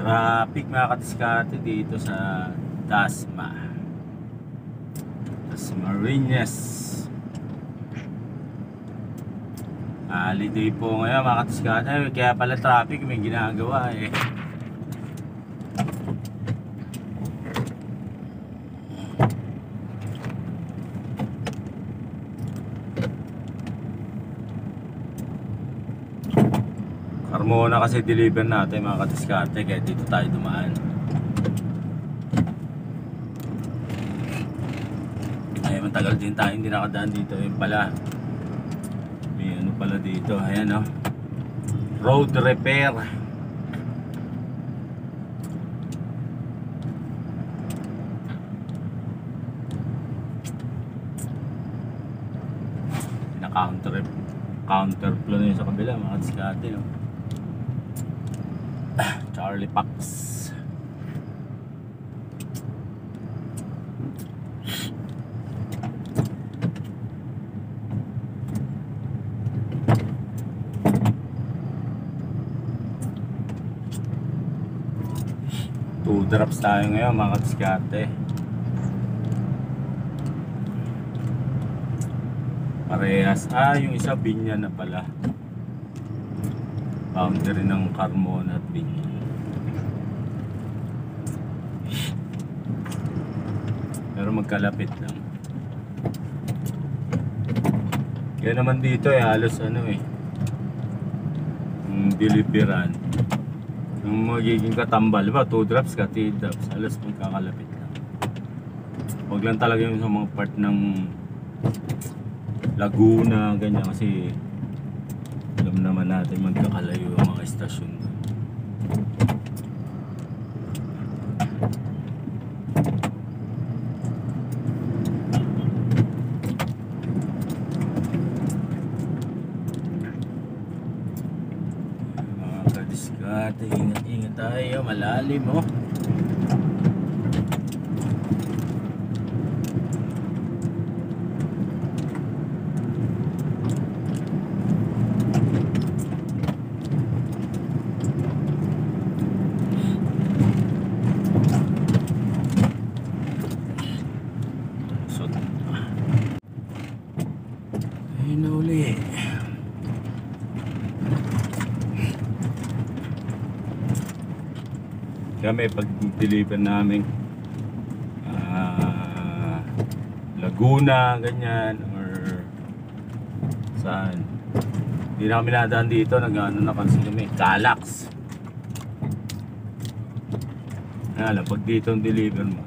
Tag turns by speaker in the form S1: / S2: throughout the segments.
S1: Traffic mga kadiskarte dito sa Dasmariñas. Holiday po ngayon mga kadiskarte, kaya pala traffic, may ginagawa eh. Carmona kasi deliver natin mga kadiskarte, kaya dito tayo dumaan. Ay, matagal din tayo hindi nakadaan dito. Ayun pala, may ano pala dito, ayan o, road repair. Counterflow na yun sa kabila mga kadiskarte, no? Charlie Pax. Two drops tayo ngayon mga kadiskarte. Parehas. Yung isa Binya na pala. Boundary ng Carmona at Binya. Pero magkalapit lang. Kaya naman dito halos deliveran. Yung magiging katambal ba, 2 drops ka, 3 drops, halos magkakalapit lang. Huwag lang talaga yung sa mga part ng Laguna, ganyan, kasi alam naman natin magkakalayo yung mga istasyon. Mga kadiskarte, ingat-ingat tayo, malalim oh. Uli. Kami pag-deliver namin Laguna, ganyan, or saan, hindi na kami nadaan dito, nag-ano na kasi kami, Calax. Alam, pag dito ang deliver mo,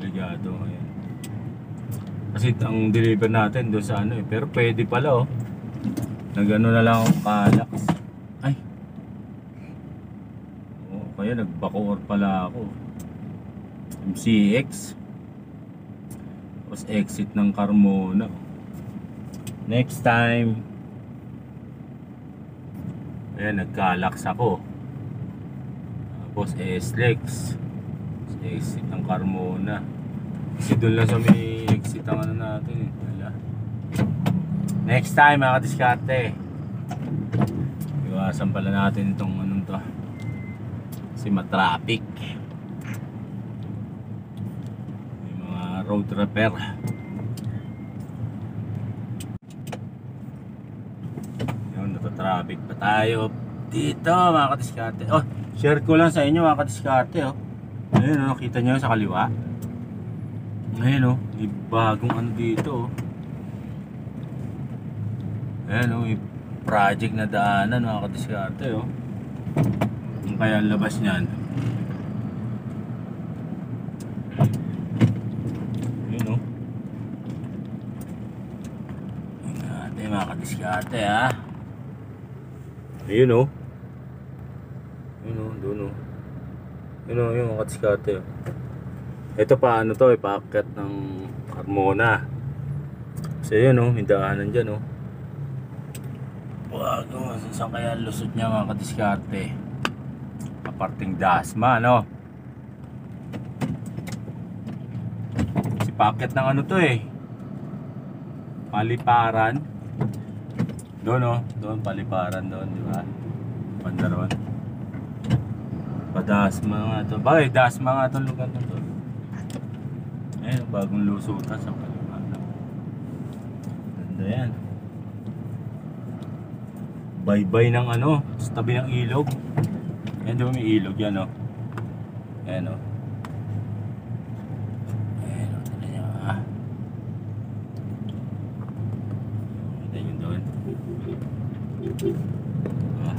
S1: ligado, ayan. Kasi ang deliver natin doon sa pero pwede pala oh. Nagano na lang ako Calax. Ay. Oh, kaya nag-bacoor pala ako. MCX. Tapos exit ng Carmona. Next time. Ayan, nag-Calax ako. Tapos SLEX. Exit ng Carmona. Kasi doon lang sa may exit ang natin wala. Next time mga kadiskarte, iwasan pala natin itong to kasi matraffic. May mga road repair. Yun, natatraffic pa tayo dito mga kadiskarte. Oh, share ko lang sa inyo mga kadiskarte oh. Ayun oh, nakita nyo sa kaliwa. Ayan may bagong dito Ayan may project na daanan mga kadiskarte Yung kaya ang labas niyan. Ayan Ayan mga kadiskarte Ayun Ayun doon Ayun yung mga kadiskarte Ito pa to ipaakyat ng Carmona. Kasi yun may daanan dyan Wag saan kaya lusot niya mga kadiskarte. Aparting Dasma Kasi paakyat ng to Paliparan. Doon doon Paliparan doon, di ba? Pandaron. Dasma nga to. Bagay, Dasma nga itong lugar na to. Ayun, bagong lusutan sa Kalimana. Ganda yan. Baybay ng ano, sa tabi ng ilog. Yan, di ba may ilog yan, oh. Ayan, oh. Ayan, oh, tignan nyo, ah. Kita nyo doon. Ah.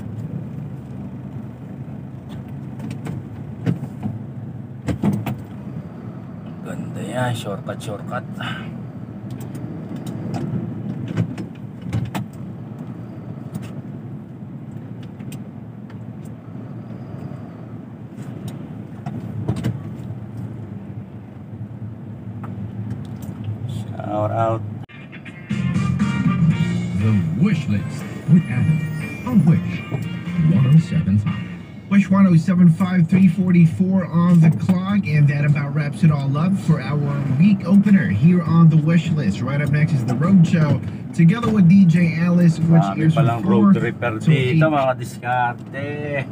S1: Ganda yan, shortcut. Shout out.
S2: The Wish List with Adam on Wish 107.5. Wish 107.5, 3:44 on the clock, and that about wraps it all up for our week opener here on the Wish List. Right up next is the Road Show, together with DJ Alice, which
S1: Marami
S2: is
S1: palang
S2: from 4
S1: road tripper
S2: to 8.
S1: dito, mga diskarte.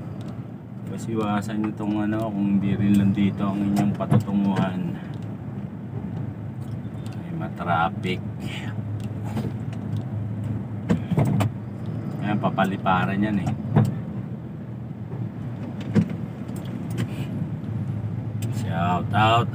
S1: Kasi iwasan nyo itong ano, kung hindi rin lang dito ang inyong patutunguhan. Ay, matraffic. Ayan, papaliparan yan eh. Shout out.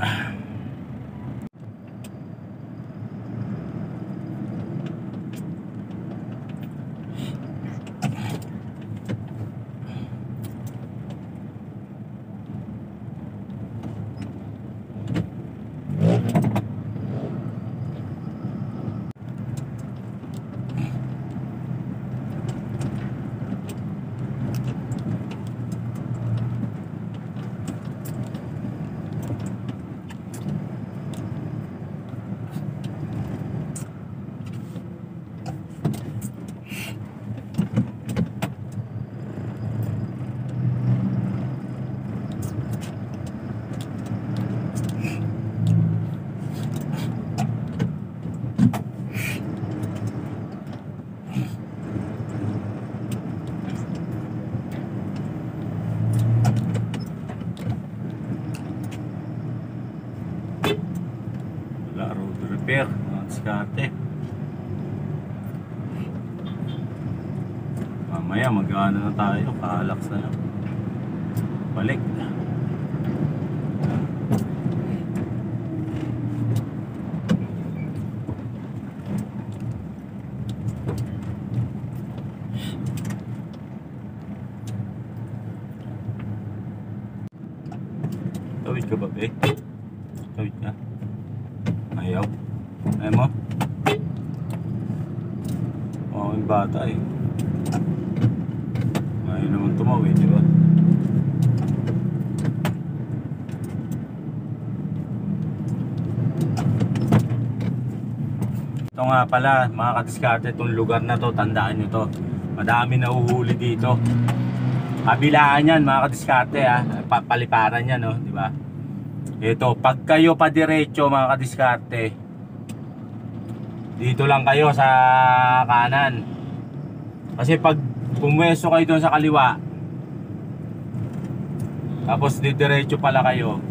S1: Wala road repair, mga diskarte. Mamaya mag-ano na tayo, kaalax na lang. Balik. Tawid ka ba, be? Tawid ka. Ayaw. Ayaw mo? Oo, yung bata eh. Ayaw naman tumawid, di ba? Ito nga pala, mga kadiskarte, itong lugar na to, tandaan nyo to. Madami na uhuli dito. Kabilaan yan, mga kadiskarte, ha. Paliparan yan, no, di ba? Ito, pag kayo pa diretso, mga kadiskarte, dito lang kayo sa kanan. Kasi pag pumwesto kayo doon sa kaliwa, tapos didiretso pala kayo,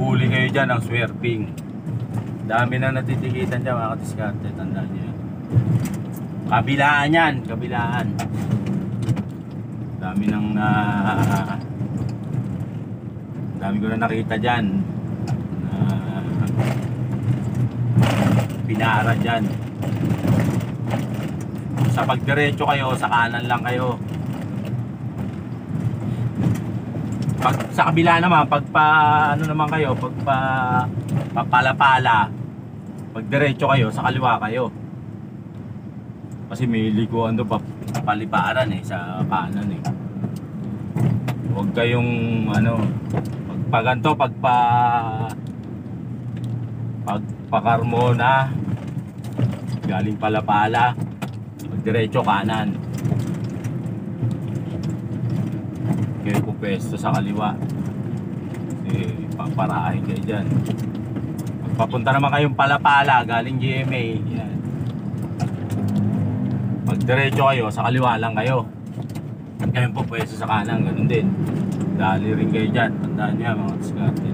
S1: huli kayo dyan ng swerving. Dami na natitikitan dyan, mga kadiskarte, tandaan nyo yan. Kabilaan yan, kabilaan. Dami nang dami ko na nakita dyan na pinara dyan. Sa pagdiretso kayo, sa kanan lang kayo. Pag sa kabila naman, pagpa ano naman kayo, pagpa papala-pala, pagdiretso kayo, sa kaliwa kayo. Kasi may likuan doon, paliparan eh, sa kanan eh. Huwag kayong ano, pagpaganto, pagpakarmona, galing palapala, pagdiretso kanan. Kayo pupwesto sa kaliwa. Kasi paparahin kayo dyan. Papunta naman kayong palapala, galing GMA, yan. Pag diretso kayo, sa kaliwa lang kayo. Kayo po pwesto sa kanan, ganun din. Dali rin kayo dyan. Tandaan nyo yan mga diskarte.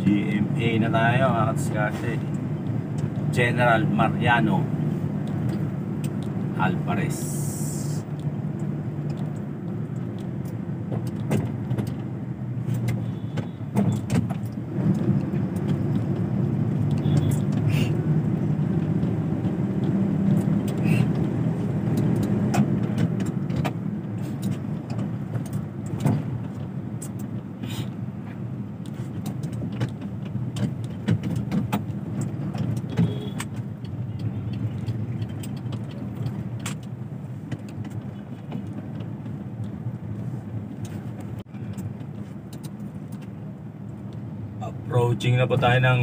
S1: GMA na tayo mga diskarte. General Mariano Alvarez. Approaching na po tayo ng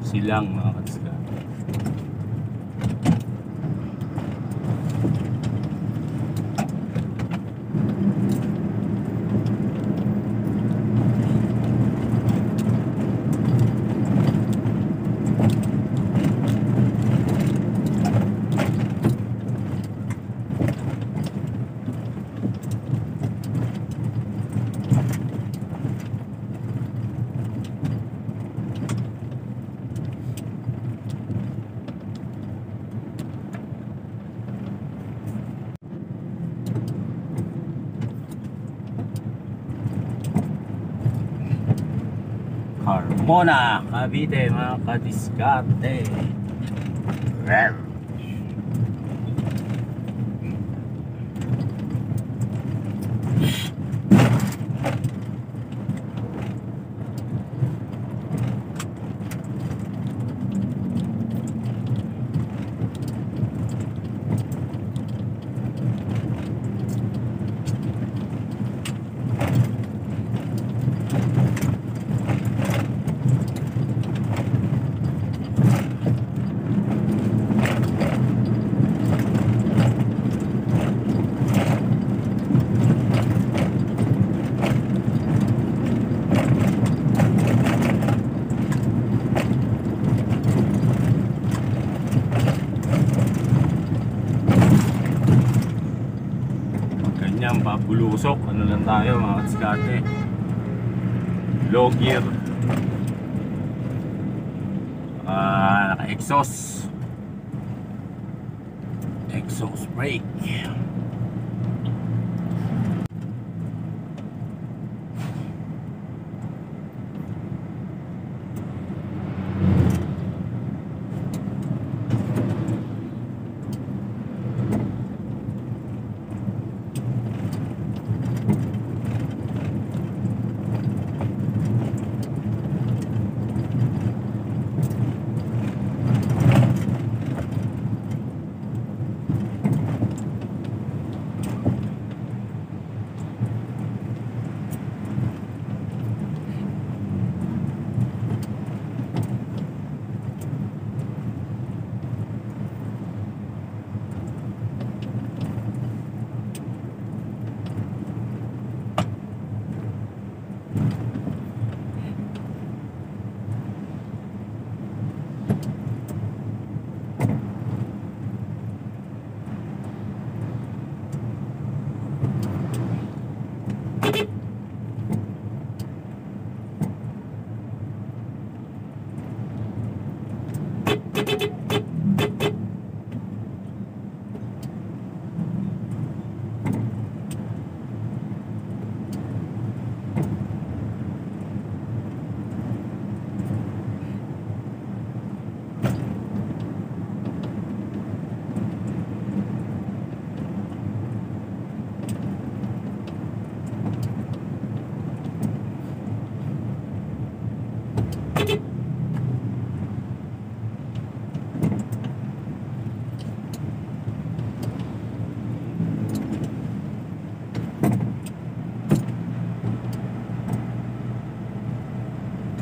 S1: silang mga katiska. Carmona, Cavite mga kadiskarte. Rev. Ganyan, pabulusok. Ano lang tayo mga kadiskarte. Low gear. Naka-exhaust. Exhaust brake.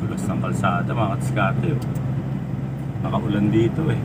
S1: Tulas ng kalsada mga kadiskarte. Nakaulan dito eh.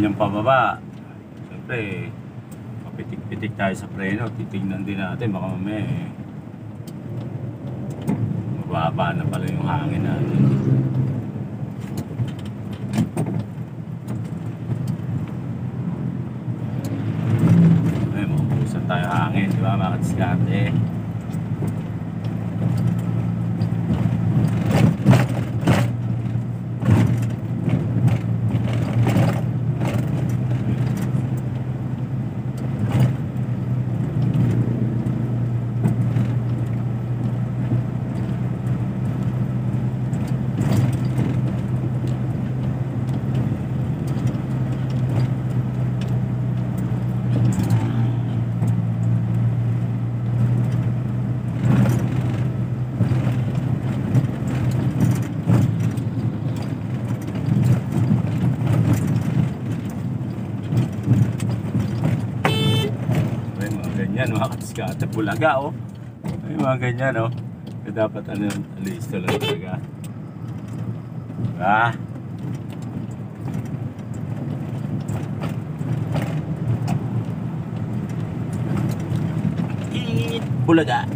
S1: kanyang pababa. Siyempre, papitik-pitik tayo sa preno. Titignan din natin, baka mamaya mababa na pala yung hangin natin. Ay, maubusan tayo hangin, di ba mga kadiskarte? Yan mga kadiskarte, Bulaga oh. May mga ganyan oh. Kaya dapat listo lang talaga. Ah. Bulaga.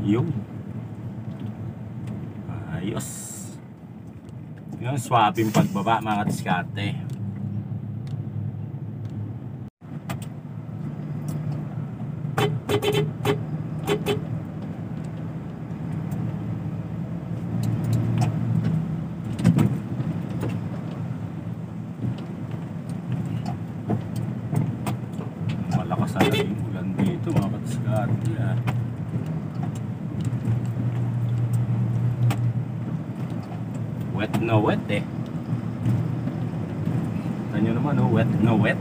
S1: Yung ayos yung swapping pagbaba mga kadiskarte. Malakas na yung ulan dito mga kadiskarte ah. Wet na wet eh. Tignan nyo naman oh, wet na wet.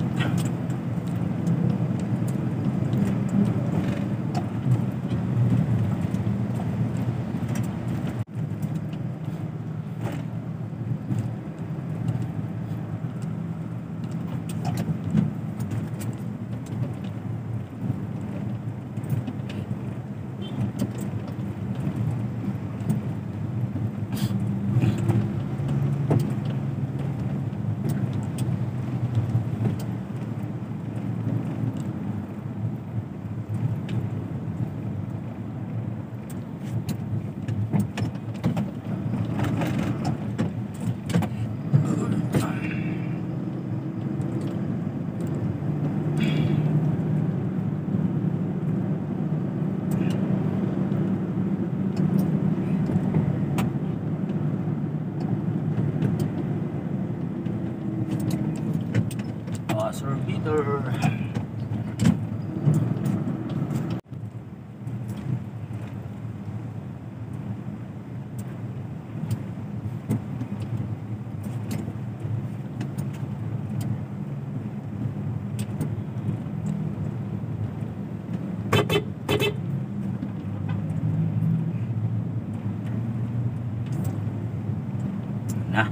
S1: Sir Peter. Na,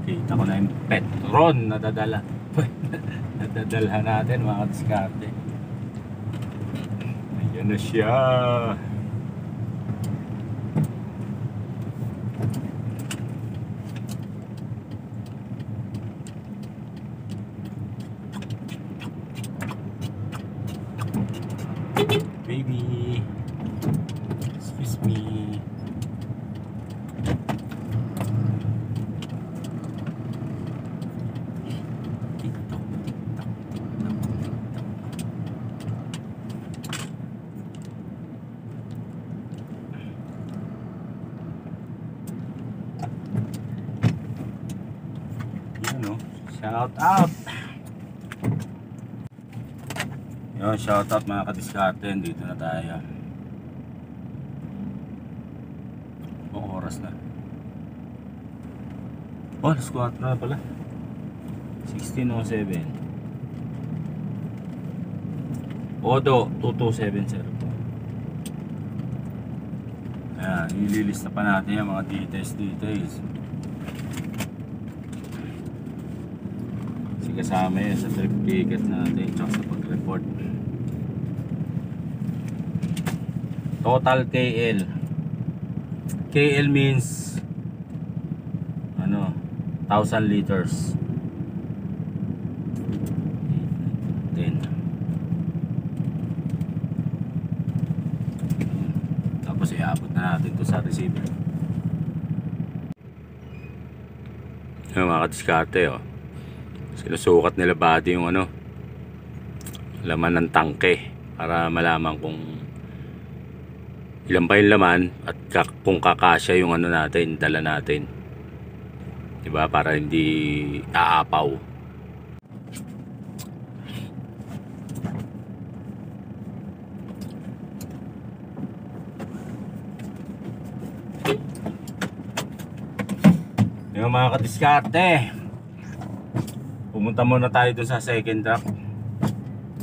S1: kita ko na yung Petron na dadala. Nadadalhan natin mga kadiskarte. Ayan na siya. Baby, excuse me. Shout out. Yun, shout out mga kadiskarte. Dito na tayo. oras na? Oh, alas 4 na pala. 16:07. Odo 2270. Ayan, ililista pa natin yung mga details. Kasi kasama yun sa trip ticket natin tsaka sa pag-report. Total KL. KL means ano, 1,000 liters. 10. Tapos iabot na natin to sa receiver. Yung mga kadiskarte, oh. Sinusukat nila body yung ano, laman ng tangke para malaman kung ilan pa yung laman at kung kakasya yung ano natin, dala natin, diba, para hindi aapaw. Yung mga kadiskarte, pumunta muna tayo dun sa second truck.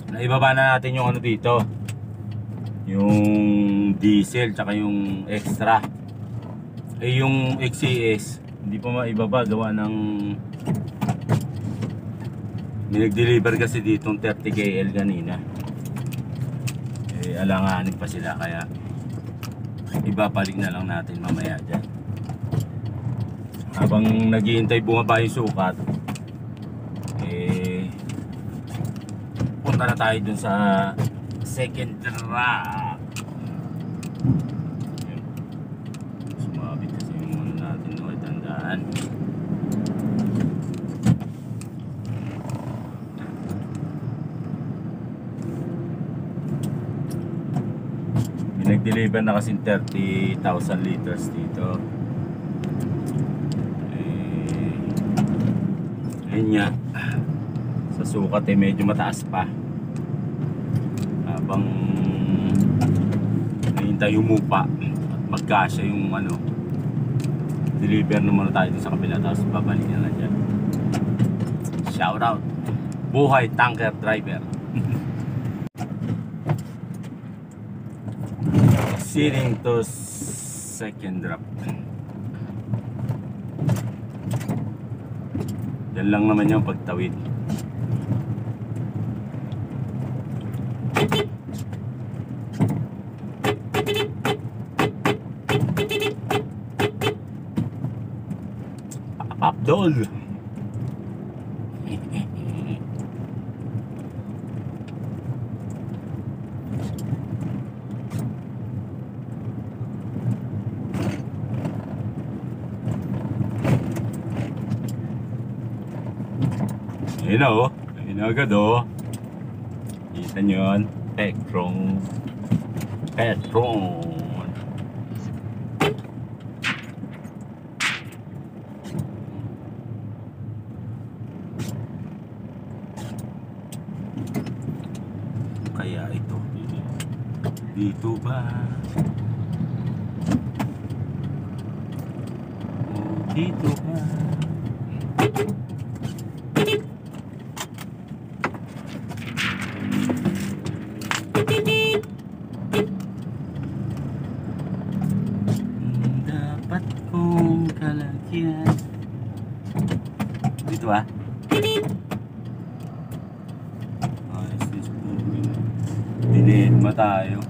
S1: Naibaba na natin yung ano dito, yung diesel tsaka yung extra. Yung XCS hindi pa maibaba gawa ng nag-deliver kasi ditong 30 KL kanina. Alanganin pa sila kaya ibabalik na lang natin mamaya dyan. Habang naghihintay bumaba yung sukat, punta na tayo dun sa second truck. Sumabit kasi yung ano natin, no, tandaan. Pinag-deliver na kasi 30,000 liters dito. Ayun nga, sa sukat medyo mataas pa. Habang nahintay humupa at magkasya yung ano, deliver na muna tayo sa kabila tapos babalik na lang dyan. Shout out buhay tanker driver. Proceeding to second drop. Yan lang naman yung pagtawid. Abdol. Ayun o, ayun agad o. Kita nyo yun, Petron. Kaya ito, dito ba? Oh, dito ba? Dapat kong kalagyan. Dito ba? Dinidma tayo.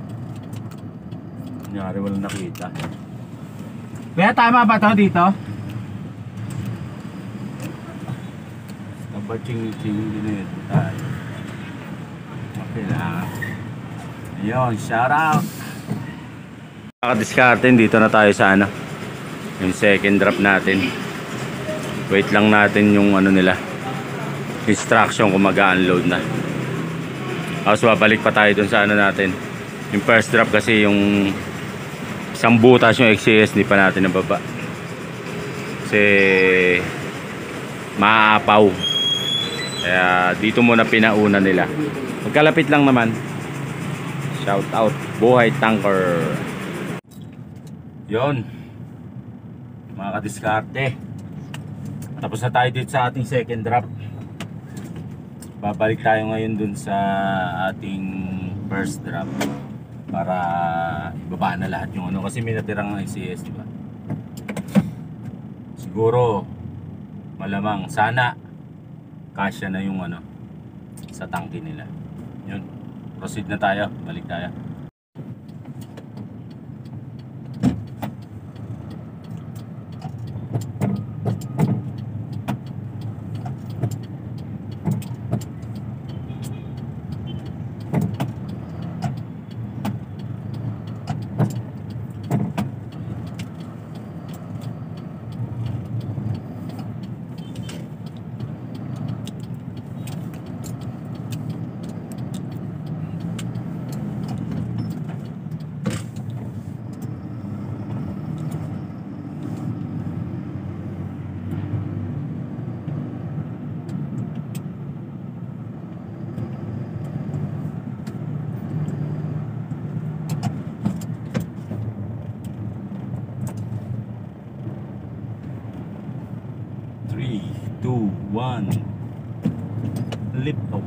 S1: Kunyari walang nakita. Kaya tama ba ito dito? Kabaching-ching dinidma tayo. Okay lang. Ayun, shout out. Nakadiskarte, dito na tayo sa ano, yung second drop natin. Wait lang natin yung ano nila, instruction kung mag-unload na. Tapos babalik pa tayo dun sa ano natin, yung first drop kasi yung isang butas yung XCS hindi pa natin nababa kasi maaapaw, kaya dito muna pinauna nila. Magkalapit lang naman. Shout out buhay tanker. Yon, mga kadiskarte. Tapos na tayo dito sa ating second drop. Babalik tayo ngayon dun sa ating first drop para ibaba na lahat yung ano, kasi may natirang ICS, diba? Siguro malamang sana kasya na yung ano sa tangke nila. Yun, proceed na tayo, balik tayo. Three, two, one, lift off.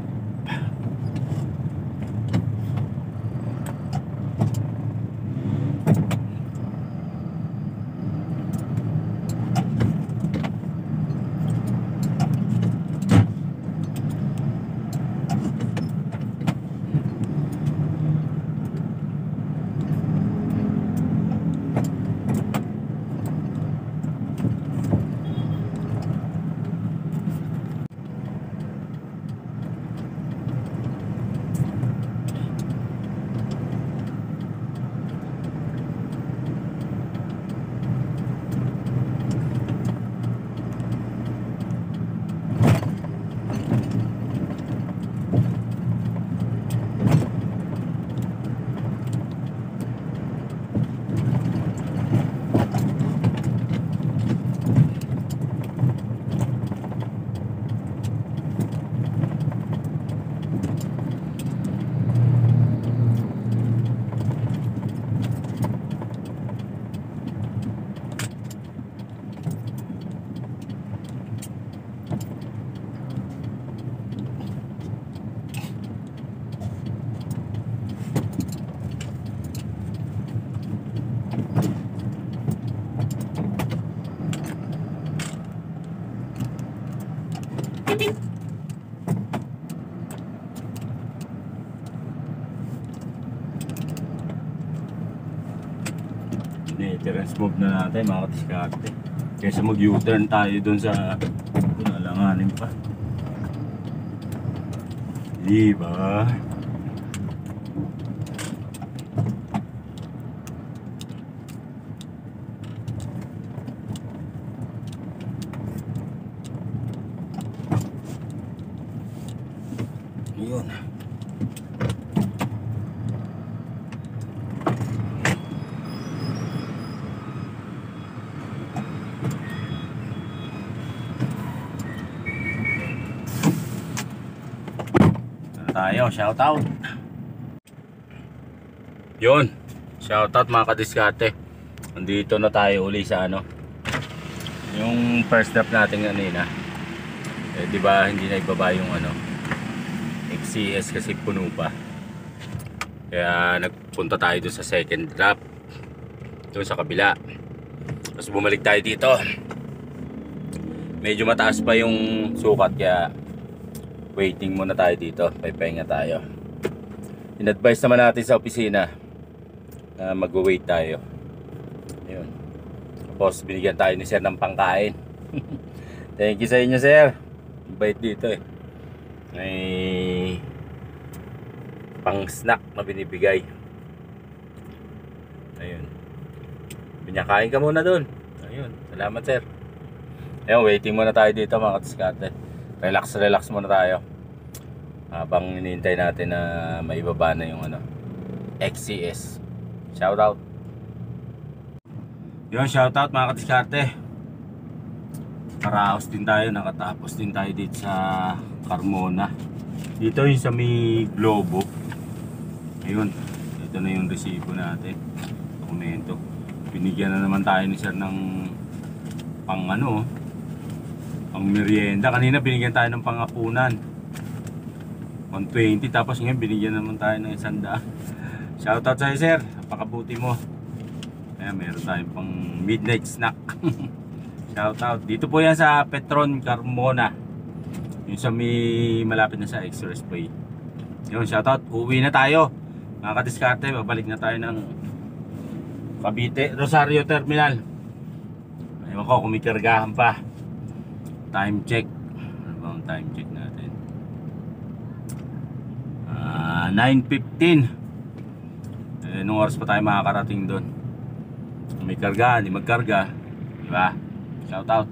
S1: Terence move na natin mga kadiskarte. Kaysa mag U-turn tayo dun sa alanganin pa, diba? Yun. Tayo, shout out. Yun, shout out mga kadiskarte. Nandito na tayo uli sa ano, yung first drop natin kanina. Eh, di ba hindi na ibaba yung ano, XCS kasi puno pa. Kaya nagpunta tayo doon sa second drop, doon sa kabila. Tapos bumalik tayo dito. Medyo mataas pa yung sukat, kaya waiting muna tayo dito, pahinga tayo. In-advise naman natin sa opisina na mag-wait tayo. Ayun. Tapos binigyan tayo ni sir ng pangkain. Thank you sa inyo, sir. Bait dito eh. May pang snack na binibigay. Ayun. Binyakain ka muna dun. Ayun. Salamat, sir. Ayun, waiting muna tayo dito mga kadiskarte. Relax muna tayo habang hinihintay natin na maibaba na yung ano, XCS. Shout out. Yun, shout out mga kadiskarte. Karaos din tayo, nakatapos din tayo dito sa Carmona. Dito yung sa may Globo. Ayun, ito na yung resibo natin, dokumento. Binigyan na naman tayo ni sir ng pang ano, pang merienda. Kanina binigyan tayo ng pangapunan 120, tapos ngayon binigyan naman tayo ng 100. Shoutout sa'yo sir, napakabuti mo. Kaya meron tayong pang midnight snack. Shoutout. Dito po yan sa Petron Carmona, yung sa may malapit na sa Expressway. Yun, shoutout. Uwi na tayo mga kadiskarte, babalik na tayo ng Cavite Rosario Terminal. Ewan ko kung may kargahan pa. Time check. Ano ba ang time check natin? 9:15. Nung oras pa tayo makakarating doon. Kung may kargahan, di magkarga, diba? Shout out.